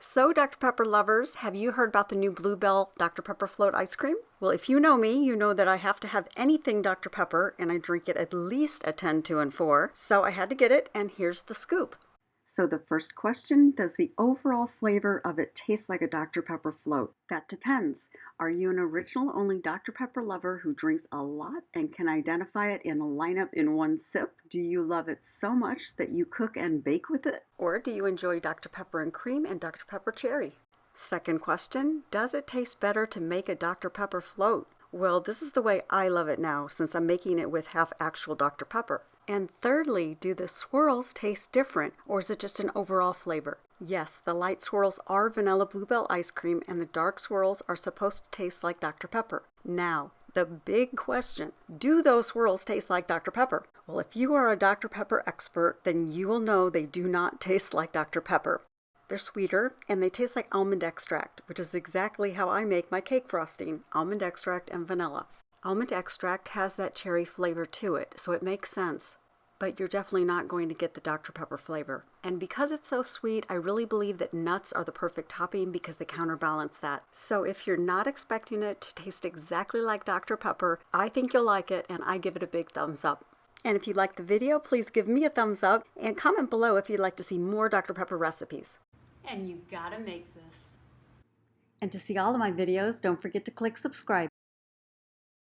So, Dr. Pepper lovers, have you heard about the new Bluebell Dr. Pepper float ice cream? Well, if you know me, you know that I have to have anything Dr. Pepper, and I drink it at least a 10, 2, and 4. So I had to get it, and here's the scoop. So the first question, does the overall flavor of it taste like a Dr. Pepper float? That depends. Are you an original only Dr. Pepper lover who drinks a lot and can identify it in a lineup in one sip? Do you love it so much that you cook and bake with it? Or do you enjoy Dr. Pepper and cream and Dr. Pepper cherry? Second question, does it taste better to make a Dr. Pepper float? Well, this is the way I love it now since I'm making it with half actual Dr. Pepper. And thirdly, do the swirls taste different, or is it just an overall flavor? Yes, the light swirls are vanilla bluebell ice cream, and the dark swirls are supposed to taste like Dr. Pepper. Now, the big question, do those swirls taste like Dr. Pepper? Well, if you are a Dr. Pepper expert, then you will know they do not taste like Dr. Pepper. They're sweeter, and they taste like almond extract, which is exactly how I make my cake frosting, almond extract and vanilla. Almond extract has that cherry flavor to it, so it makes sense. But you're definitely not going to get the Dr. Pepper flavor. And because it's so sweet, I really believe that nuts are the perfect topping because they counterbalance that. So if you're not expecting it to taste exactly like Dr. Pepper, I think you'll like it, and I give it a big thumbs up. And if you liked the video, please give me a thumbs up and comment below if you'd like to see more Dr. Pepper recipes. And you gotta make this. And to see all of my videos, don't forget to click subscribe.